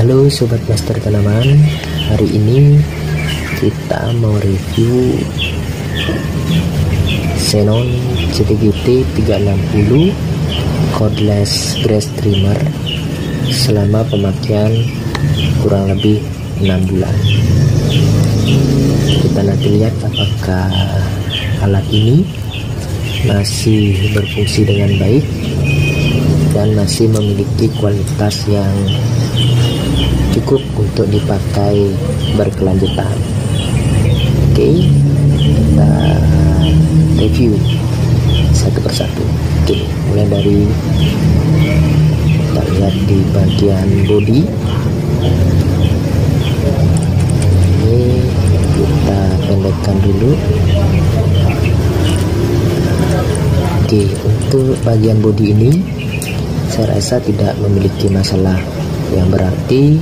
Halo Sobat Master Tanaman, hari ini kita mau review Xenon CTGT 360 Cordless Grass Trimmer selama pemakaian kurang lebih 6 bulan. Kita nanti lihat apakah alat ini masih berfungsi dengan baik dan masih memiliki kualitas yang cukup untuk dipakai berkelanjutan. Oke, kita review satu persatu. Oke, mulai dari kita lihat di bagian body. Ini kita pendekkan dulu. Oke, untuk bagian body ini saya rasa tidak memiliki masalah yang berarti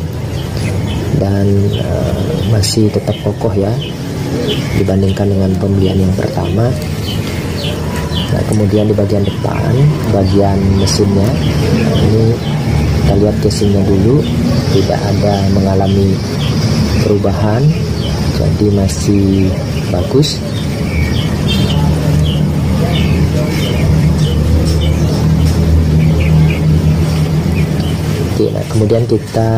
dan masih tetap kokoh ya dibandingkan dengan pembelian yang pertama. Nah, kemudian di bagian depan, bagian mesinnya, ini kita lihat casingnya dulu, tidak ada mengalami perubahan, jadi masih bagus. Oke, nah kemudian kita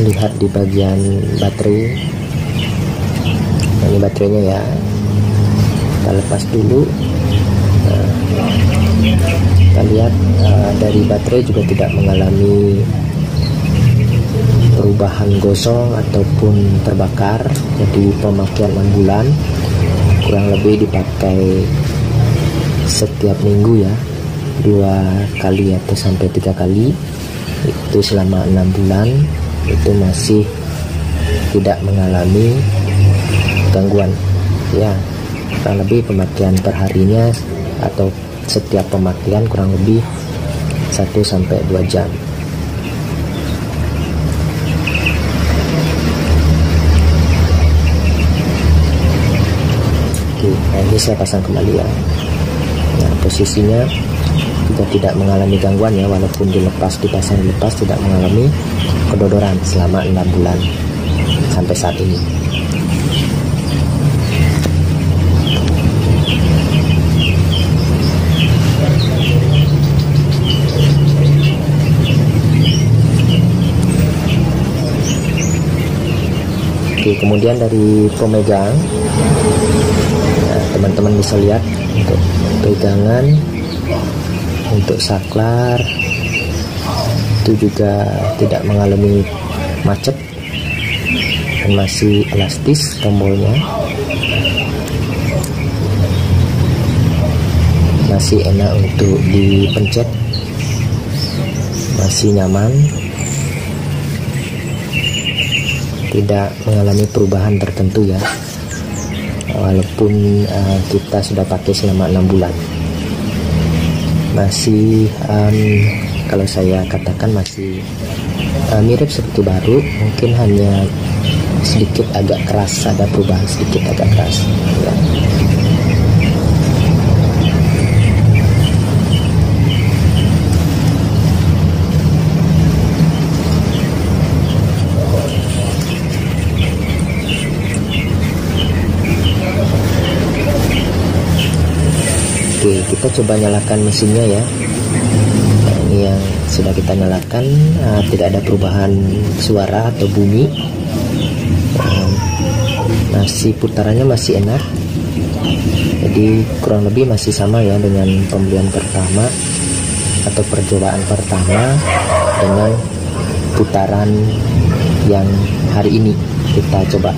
lihat di bagian baterai. Nah, ini baterainya ya, kita lepas dulu. Nah, kita lihat dari baterai juga tidak mengalami perubahan gosong ataupun terbakar. Jadi pemakaian 6 bulan, kurang lebih dipakai setiap minggu ya, 2 kali atau sampai 3 kali. Itu selama 6 bulan itu masih tidak mengalami gangguan ya. Kurang lebih pemakaian perharinya atau setiap pemakaian kurang lebih 1-2 jam. Oke, nah ini saya pasang kembali ya. Nah, posisinya juga tidak mengalami gangguan ya, walaupun dilepas, dipasang dilepas, tidak mengalami kedodoran selama 6 bulan sampai saat ini. Oke, kemudian dari pemegang, nah, teman-teman bisa lihat untuk pegangan, untuk saklar itu juga tidak mengalami macet dan masih elastis tombolnya, masih enak untuk dipencet, masih nyaman, tidak mengalami perubahan tertentu ya, walaupun kita sudah pakai selama 6 bulan. Masih kalau saya katakan masih mirip seperti baru, mungkin hanya sedikit agak keras, ada perubahan sedikit agak keras ya. Oke, kita coba nyalakan mesinnya ya. Nah, ini yang sudah kita nyalakan, tidak ada perubahan suara atau bunyi. Masih putarannya masih enak. Jadi kurang lebih masih sama ya dengan pembelian pertama atau percobaan pertama dengan putaran yang hari ini kita coba,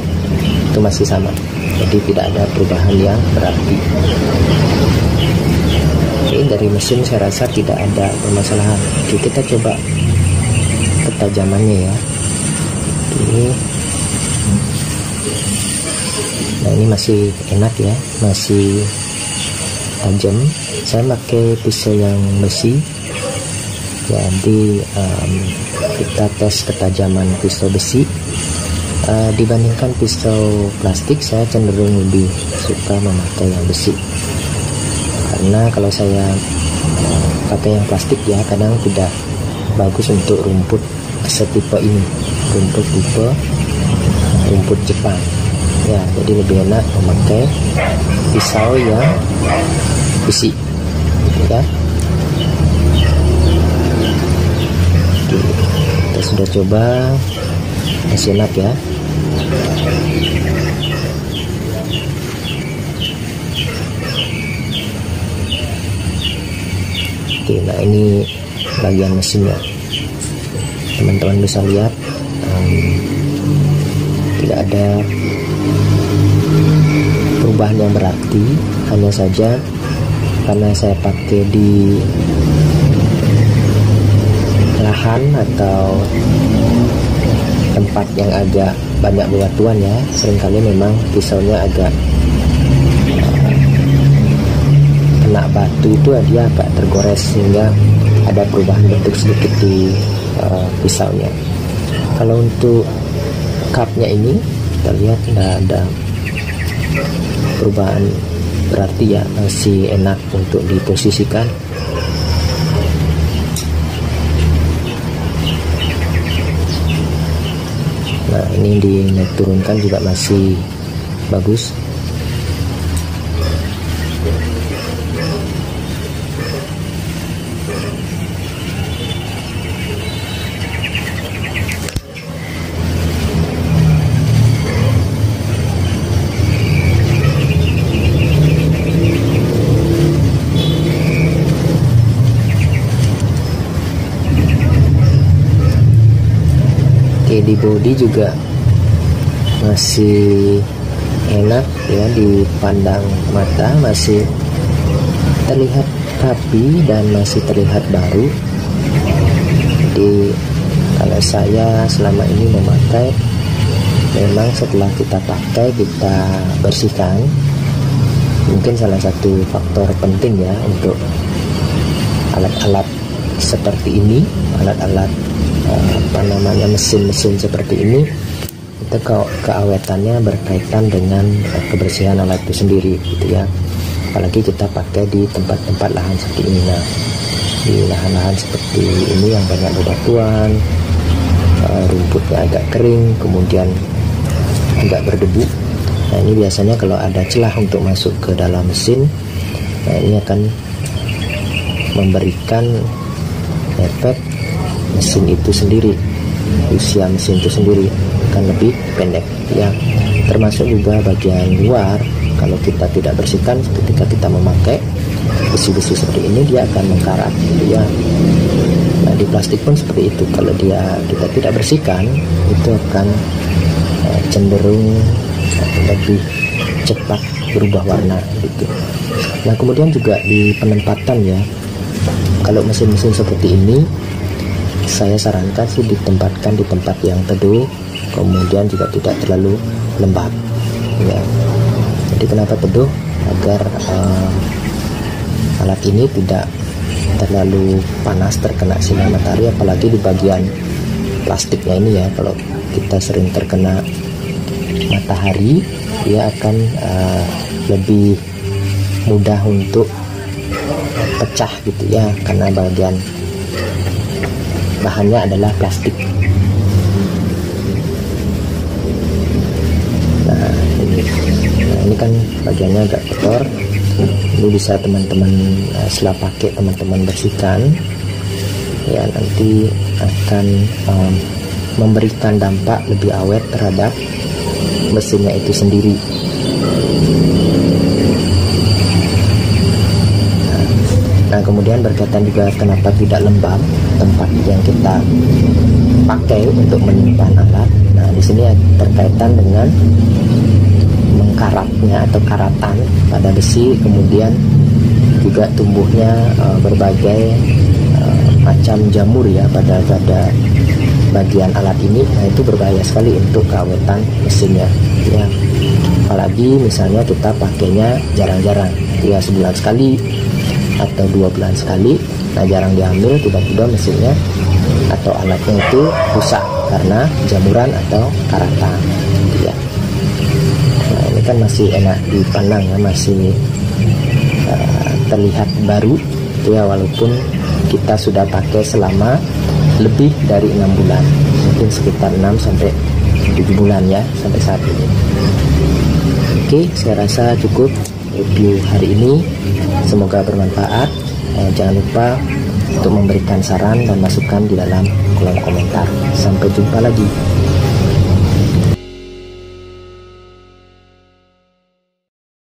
itu masih sama. Jadi tidak ada perubahan yang berarti. Oke, dari mesin saya rasa tidak ada permasalahan. Oke, kita coba ketajamannya ya. Oke. Nah, ini masih enak ya, masih tajam. Saya pakai pisau yang besi, jadi kita tes ketajaman pisau besi. Dibandingkan pisau plastik, saya cenderung lebih suka memakai yang besi. Karena kalau saya pakai yang plastik ya, kadang tidak bagus untuk rumput setipe ini. untuk tipe rumput Jepang ya, jadi lebih enak memakai pisau yang besi gitu ya. Oke, kita sudah coba, masih enak ya. Oke, nah ini bagian mesinnya, teman-teman bisa lihat tidak ada perubahan yang berarti, hanya saja karena saya pakai di lahan atau tempat yang agak banyak bebatuan ya, seringkali memang pisaunya agak kena batu itu dia agak tergores sehingga ada perubahan bentuk sedikit di pisaunya. Kalau untuk cupnya ini kita lihat tidak ada perubahan berarti ya, masih enak untuk diposisikan. Nah ini dinaik turunkan juga masih bagus. Di bodi juga masih enak ya, dipandang mata masih terlihat rapi dan masih terlihat baru. Jadi kalau saya selama ini memakai, memang setelah kita pakai kita bersihkan. Mungkin salah satu faktor penting ya untuk alat-alat seperti ini, alat-alat mesin-mesin seperti ini, itu keawetannya berkaitan dengan kebersihan alat itu sendiri gitu ya. Apalagi kita pakai di tempat-tempat lahan seperti ini. Nah, di lahan-lahan seperti ini yang banyak bebatuan, rumputnya agak kering, kemudian agak berdebu. Nah ini biasanya kalau ada celah untuk masuk ke dalam mesin, nah ini akan memberikan efek mesin itu sendiri, usia mesin itu sendiri akan lebih pendek ya. Termasuk juga bagian luar, kalau kita tidak bersihkan ketika kita memakai besi-besi seperti ini, dia akan mengkarat gitu ya. Nah di plastik pun seperti itu, kalau kita tidak bersihkan itu akan cenderung lebih cepat berubah warna gitu. Nah kemudian juga di penempatan ya, kalau mesin-mesin seperti ini saya sarankan sih ditempatkan di tempat yang teduh, kemudian juga tidak terlalu lembab ya. Jadi kenapa teduh? Agar alat ini tidak terlalu panas terkena sinar matahari, apalagi di bagian plastiknya ini ya. Kalau kita sering terkena matahari, dia akan lebih mudah untuk pecah gitu ya, karena bagian bahannya adalah plastik. Nah ini kan bagiannya agak kotor, ini bisa teman-teman setelah pakai teman-teman bersihkan ya, nanti akan memberikan dampak lebih awet terhadap mesinnya itu sendiri. Nah kemudian berkaitan juga kenapa tidak lembab tempat yang kita pakai untuk menyimpan alat. Nah di sini terkaitan dengan mengkaratnya atau karatan pada besi, kemudian juga tumbuhnya berbagai macam jamur ya pada bagian alat ini. Nah itu berbahaya sekali untuk keawetan mesinnya ya. Apalagi misalnya kita pakainya jarang-jarang ya, sebulan sekali atau 2 bulan sekali. Nah jarang diambil, tiba-tiba mesinnya atau alatnya itu rusak karena jamuran atau karatan ya. Nah ini kan masih enak dipandang ya, masih terlihat baru gitu ya, walaupun kita sudah pakai selama lebih dari 6 bulan. mungkin sekitar 6 sampai 7 bulan ya sampai saat ini. Oke, saya rasa cukup review hari ini, semoga bermanfaat. Jangan lupa untuk memberikan saran dan masukan di dalam kolom komentar. Sampai jumpa lagi.